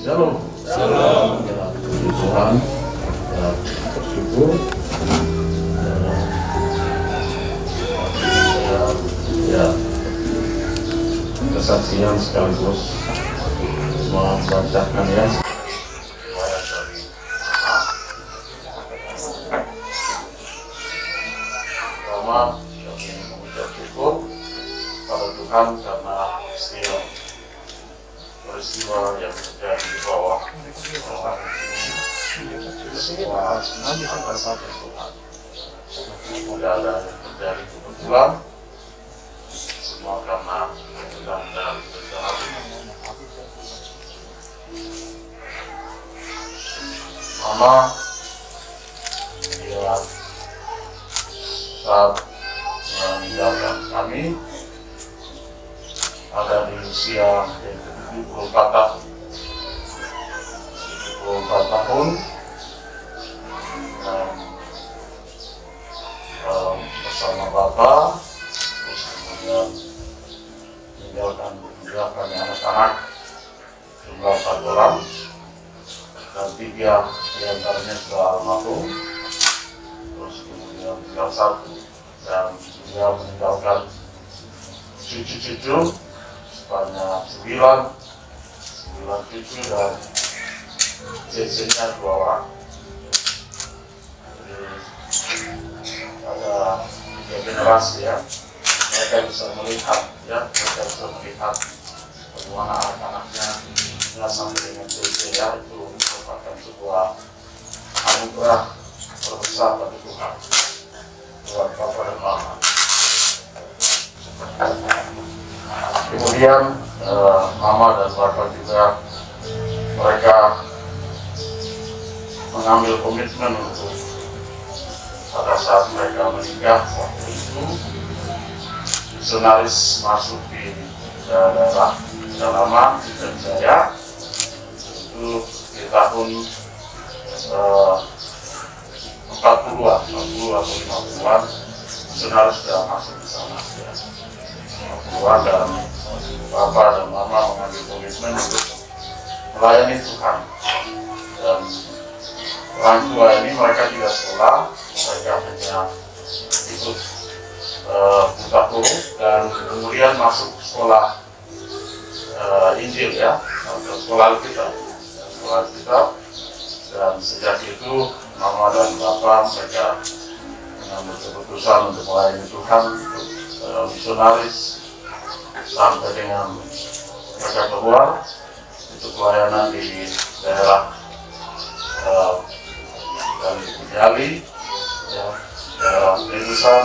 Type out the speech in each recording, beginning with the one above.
Shalom. Shalom. Ya, puji Tuhan. Ya, bersyukur. Ya, kesaksian sekaligus membacakan ya riwayat dari pertama kami mengucap syukur pada Tuhan karena peristiwa yang terjadi di bawah orang ini semua atas Tuhan. Tidak ada yang terjadi kebetulan, semua karena sedang dari berjalan. Mama dia saat meninggalkan kami ada di usia 74 tahun. 74 tahun dan bersama Bapak, terus kemudian meninggalkan anak-anak jumlah 4 orang dan 3 diantaranya sudah almarhum, terus kemudian tinggal 1 dan dia meninggalkan cucu-cucu sebanyak 9 cucu dan CC-nya 2 orang. Jadi ada 3 generasi ya, mereka bisa melihat bagaimana anak-anaknya sampai dengan CC ya, itu merupakan sebuah anugerah terbesar bagi Tuhan buat Bapak dan Mama. Kemudian Mama dan Bapak juga mereka mengambil komitmen untuk pada saat mereka menikah waktu itu misionaris masuk di daerah pedalaman dan Jaya itu di tahun 40-an atau 50-an misionaris sudah masuk di sana ya. 50-an dan Bapak dan Mama mengambil komitmen untuk melayani Tuhan. Dan orang tua ini mereka tidak sekolah, mereka hanya ikut buta huruf dan kemudian masuk sekolah Injil ya, atau sekolah Alkitab. Dan sejak itu Mama dan Bapak mereka mengambil keputusan untuk melayani Tuhan untuk misionaris sampai dengan mereka keluar untuk pelayanan di daerah Jali, ya, daerah Ledusan,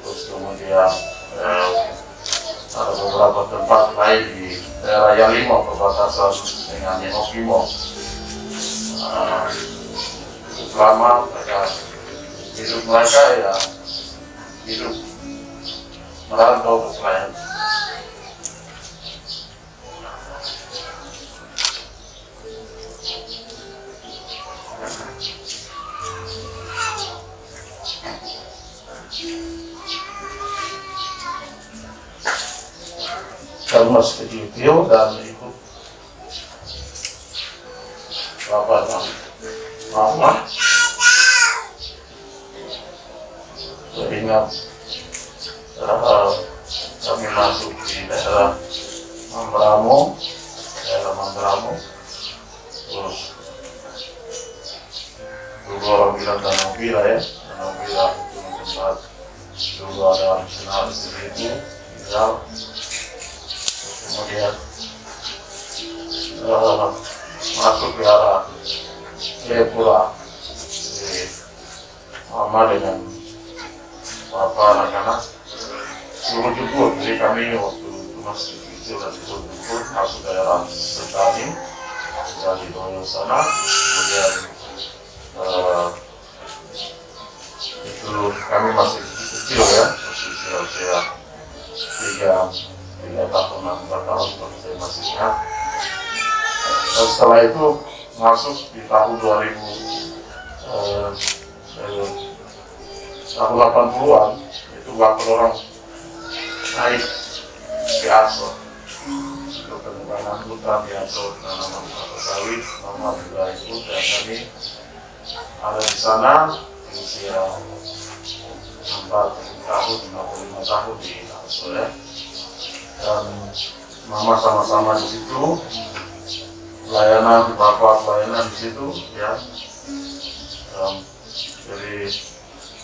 terus kemudian ada beberapa tempat lain di daerah Yalimo, perbatasan dengan Yenokimo. Selama hidup mereka ya hidup merantau ke pelayanan. Kami masih kecil dan ikut Bapak dan Mama. Teringat kami masuk di daerah Mambramo, terus dulu orang bilang Danau Bila ya, Danau Bila itu tempat dulu ada misionaris di situ tinggal. Kemudian masuk ke arah Jayapura, jadi Mama dengan Bapak anak-anak suruh jemput. Jadi kami waktu itu masih kecil dan suruh jemput masuk daerah Sentani di Doyo sana. Kemudian itu kami masih kecil ya, masih usia 3 tahun, 4 tahun kalau saya masih ingat. Dan setelah itu masuk di tahun 80-an itu waktu orang naik ke Aso untuk penebangan hutan yang penanaman kelapa sawit, mama juga ikut dan kami ada di sana di usia 40 tahun, 55 tahun di Asoya, dan mama sama-sama di situ pelayanan, bapak pelayanan di situ ya. Jadi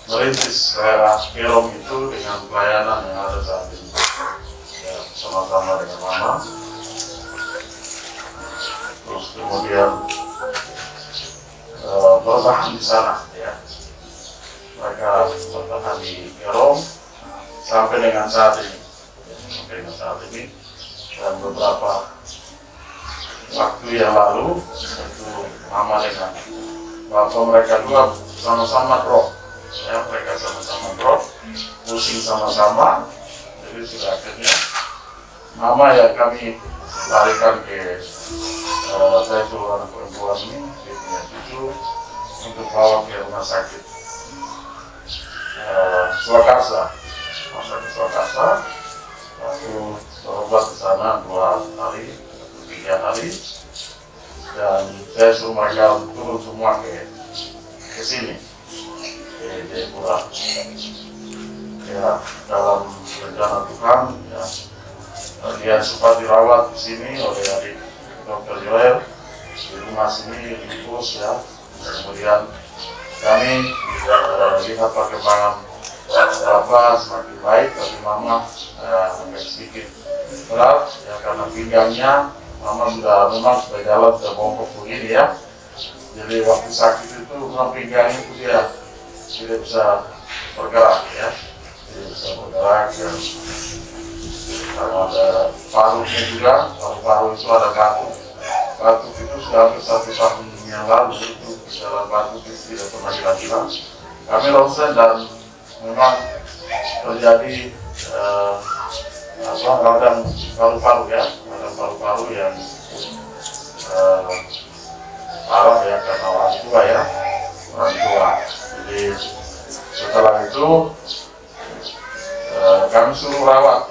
merintis daerah Kerong itu dengan pelayanan yang ada saat ini ya, sama-sama dengan mama. Terus kemudian bertahan di sana ya, mereka bertahan di Kerong sampai dengan saat ini, dan beberapa waktu yang lalu itu mama dengan bapak mereka juga sama-sama drop ya, mereka sama-sama drop, pusing sama-sama. Jadi sudah akhirnya mama yang kami larikan ke saya itu anak perempuan ini, dia punya cucu, untuk bawa ke rumah sakit Surakarta, lalu berobat ke sana 2 hari, 3 hari, dan saya suruh mereka turun semua ke sini, ke Jayapura. Ya, dalam rencana Tuhan, ya, dia sempat dirawat di sini oleh adik Dr. Joel di rumah sini di Pus ya. Kemudian kami lihat perkembangan Bapak semakin baik, tapi mama agak sedikit berat ya, karena pinggangnya mama memang sudah jalan, sudah bongkok begini ya. Jadi waktu sakit itu memang pinggangnya itu dia tidak bisa bergerak ya, tidak bisa bergerak ya. Karena ada paruhnya juga, paru-paru itu ada batuk itu sudah hampir 1 tahun yang lalu itu dalam batuk itu tidak pernah dilakukan. Kami ronsen dan memang terjadi radang paru-paru ya, radang paru-paru yang parah ya, karena orang tua ya, orang tua. Jadi setelah itu kami suruh rawat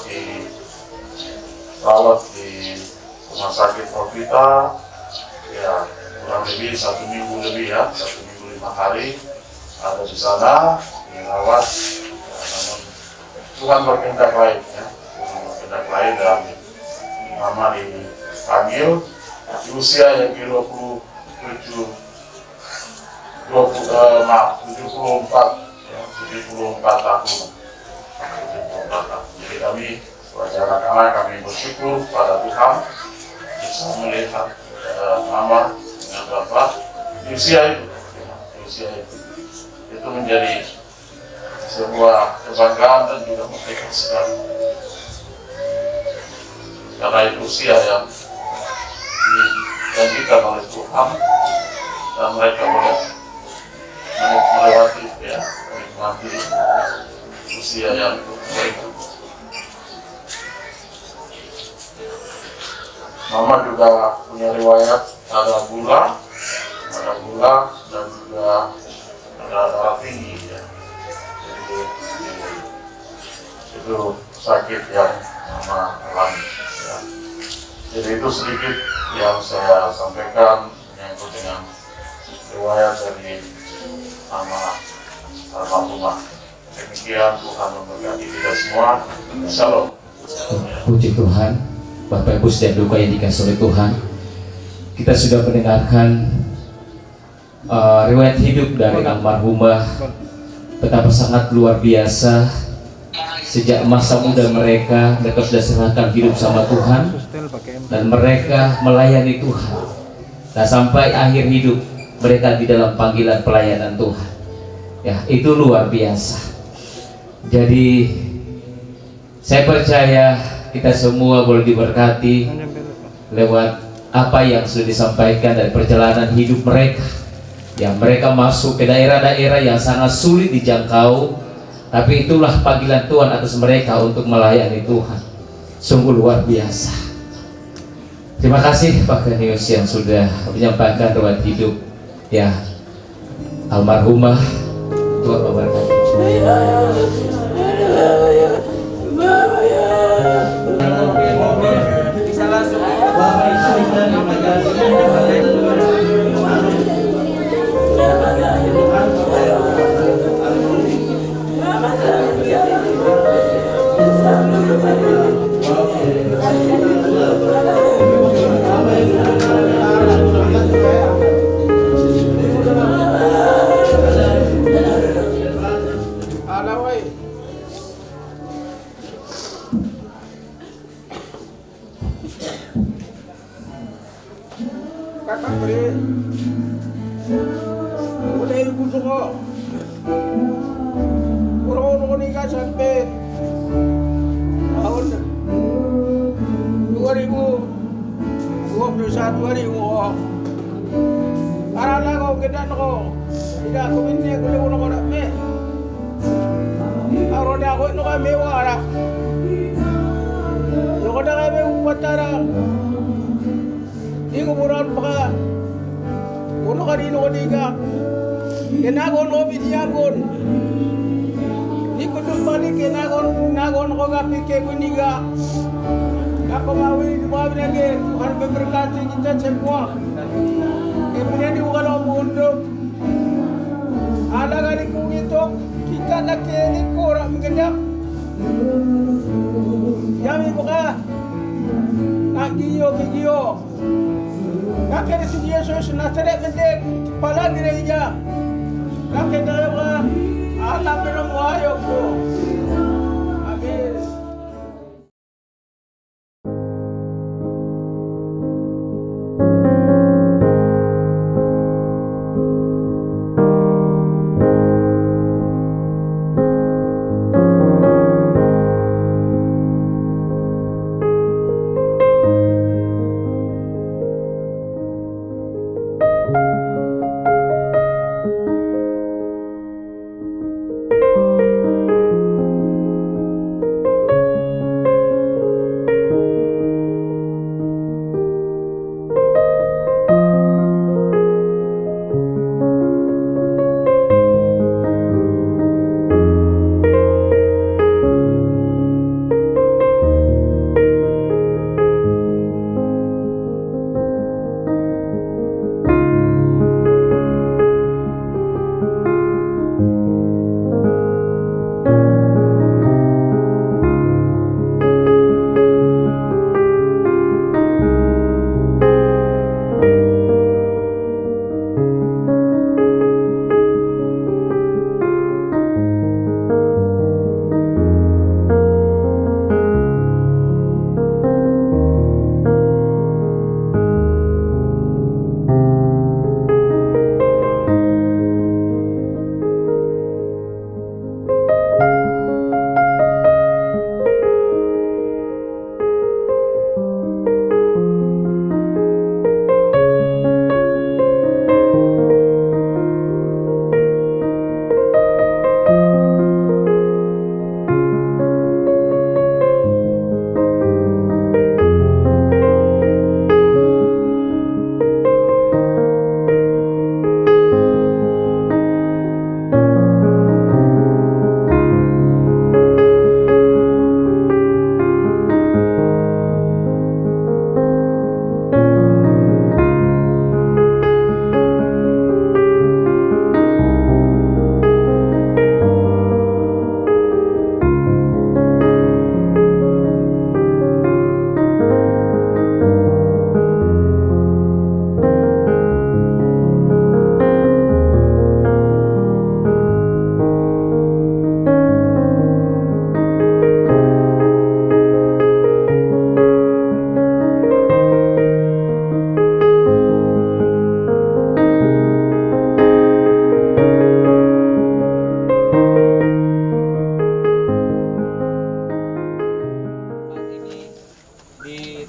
di rumah sakit Profita ya, kurang lebih 1 minggu lebih ya, 1 minggu 5 hari ada di sana dirawat ya, namun Tuhan berkehendak lain ya, dan mama dipanggil di usia yang ke 74 tahun. Jadi kami sebagai anak-anak kami bersyukur pada Tuhan bisa melihat mama dengan bapak di usia itu menjadi sebuah kebanggaan dan juga mereka sekali, karena itu usia yang dijanjikan oleh Tuhan dan mereka boleh melewati ya, menikmati usia yang mereka. Mama juga punya riwayat ada gula dan juga ada darah tinggi ya. Jadi itu sakit yang mama alami ya. Jadi itu sedikit yang saya sampaikan menyangkut dengan riwayat dari mama almarhumah. Demikian, Tuhan memberkati kita semua. Shalom. Puji Tuhan, Bapak Ibu sedang duka yang dikasih oleh Tuhan. Kita sudah mendengarkan riwayat hidup dari almarhumah, betapa sangat luar biasa. Sejak masa muda mereka sudah serahkan hidup sama Tuhan dan mereka melayani Tuhan. Dan sampai akhir hidup mereka di dalam panggilan pelayanan Tuhan. Ya, itu luar biasa. Jadi saya percaya kita semua boleh diberkati lewat apa yang sudah disampaikan dari perjalanan hidup mereka. Yang mereka masuk ke daerah-daerah yang sangat sulit dijangkau, tapi itulah panggilan Tuhan atas mereka untuk melayani Tuhan. Sungguh luar biasa. Terima kasih Pak Kanius yang sudah menyampaikan riwayat hidup ya almarhumah. Tuhan memberkati. Kakak beri, udah ibu suka. Orang nikah sampai tahun 2021 hari ini. Karena kau kita nak tidak aku ini aku lewu nak ada me. Kalau dah aku nak mewah ada. Kalau dah kami upatara. Iku buran baka uno kadino kadiga kenagon obi diagon iku tumbali kenagon ko gapike kuniga ako mawi nage Tuhan memberkati kita semua kemudian di ugal mundo ada kali itu kita nak ini kurang mengendap yami buka Giyo kakek di Yesus na tere mendek pala direja kakek dalam alam minum ayo ko amin.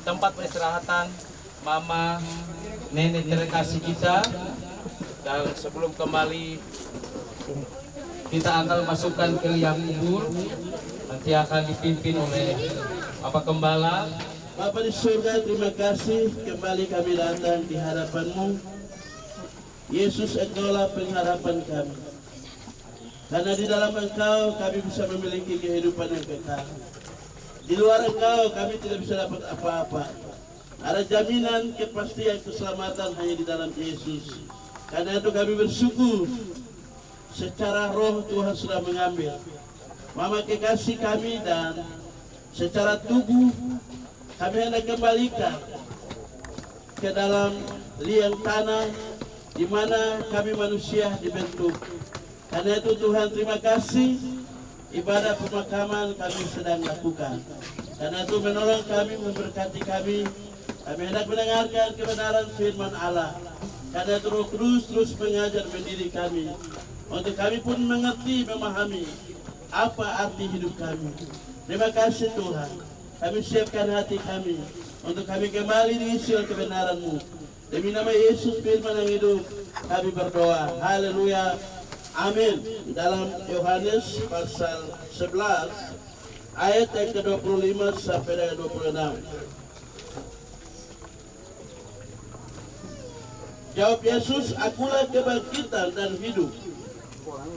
tempat peristirahatan mama nenek terkasih kita, dan sebelum kembali kita akan masukkan ke liang kubur, nanti akan dipimpin oleh Bapak Gembala. Bapa di surga, terima kasih kembali kami datang di hadapan-Mu. Yesus, Engkaulah pengharapan kami. Karena di dalam Engkau kami bisa memiliki kehidupan yang kekal. Di luar Engkau kami tidak bisa dapat apa-apa. Ada jaminan kepastian keselamatan hanya di dalam Yesus. Karena itu kami bersyukur secara roh Tuhan sudah mengambil Mama kekasih kami dan secara tubuh kami hendak kembalikan ke dalam liang tanah di mana kami manusia dibentuk. Karena itu Tuhan, terima kasih ibadah pemakaman kami sedang lakukan. Karena itu menolong kami, memberkati kami. Kami hendak mendengarkan kebenaran firman Allah. Karena itu Roh Kudus terus mengajar mendidik kami, untuk kami pun mengerti, memahami apa arti hidup kami. Terima kasih Tuhan. Kami siapkan hati kami untuk kami kembali diisi oleh kebenaran-Mu. Demi nama Yesus firman yang hidup kami berdoa. Haleluya. Amin. Dalam Yohanes pasal 11 ayat yang ke-25 sampai dengan 26. Jawab Yesus, akulah kebangkitan dan hidup.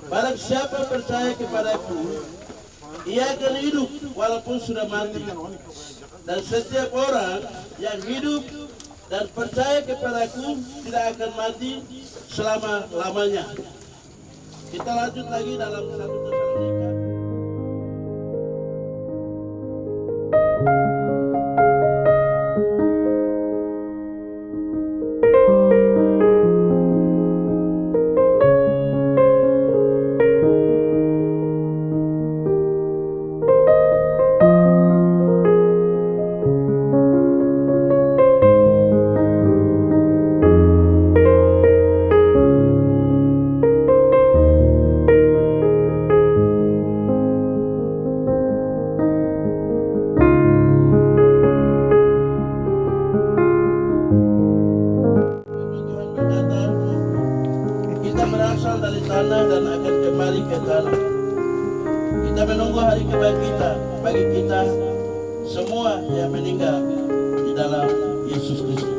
Barang siapa percaya kepadaku, ia akan hidup walaupun sudah mati. Dan setiap orang yang hidup dan percaya kepadaku tidak akan mati selama-lamanya. Kita lanjut lagi dalam 1 Tesalonika. Dari tanah dan akan kembali ke tanah. Kita menunggu hari kebangkitan bagi kita semua yang meninggal di dalam Yesus Kristus.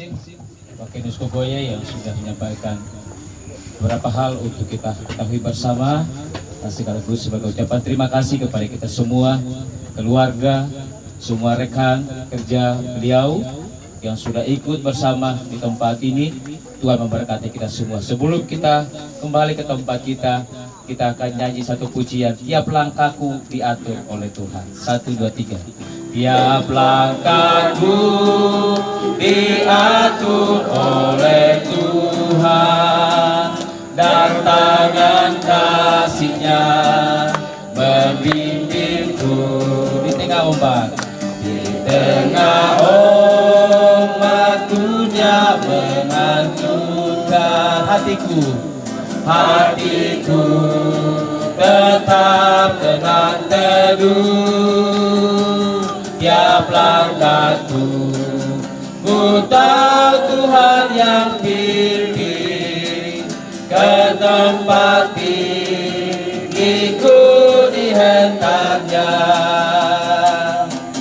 kasih Pak Kenus Kogoya yang sudah menyampaikan beberapa hal untuk kita ketahui bersama. Dan sekaligus sebagai ucapan terima kasih kepada kita semua, keluarga, semua rekan kerja beliau yang sudah ikut bersama di tempat ini. Tuhan memberkati kita semua. Sebelum kita kembali ke tempat kita akan nyanyi satu pujian. Tiap langkahku diatur oleh Tuhan. 1, 2, 3. Tiap langkahku diatur oleh Tuhan, dan tangan kasih-Nya membimbingku di tengah ombak. Di tengah ombak Tuhan menghancurkan hatiku tetap tenang teduh. Tiap langkahku ku tahu Tuhan yang pimpin ke tempat tinggiku dihentaknya,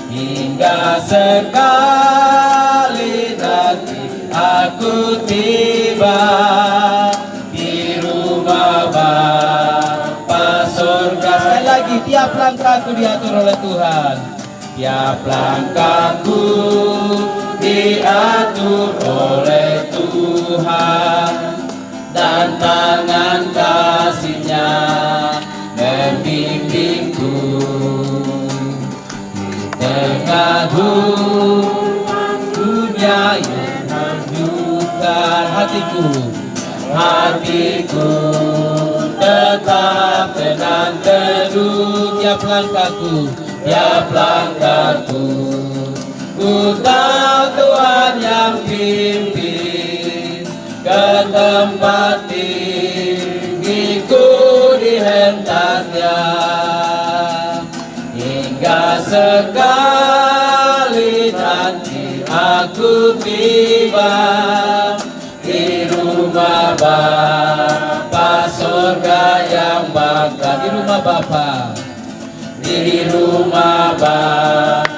hingga sekali nanti aku tiba di rumah Bapa surga. Sekali lagi, tiap langkahku diatur oleh Tuhan. Tiap langkahku diatur oleh Tuhan, dan tangan kasih-Nya membimbingku di tengah dunia yang menghancurkan hatiku tetap tenang teduh. Tiap langkahku ku tahu Tuhan yang pimpin ke tempat tinggiku dihentaknya, hingga sekali nanti aku tiba di rumah Bapa surga yang bakal. Di rumah Bapa, di rumah Bapa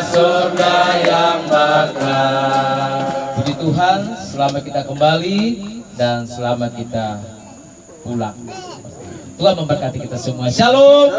surga yang bakal. Puji Tuhan, selamat kita kembali dan selamat kita pulang. Tuhan memberkati kita semua. Shalom.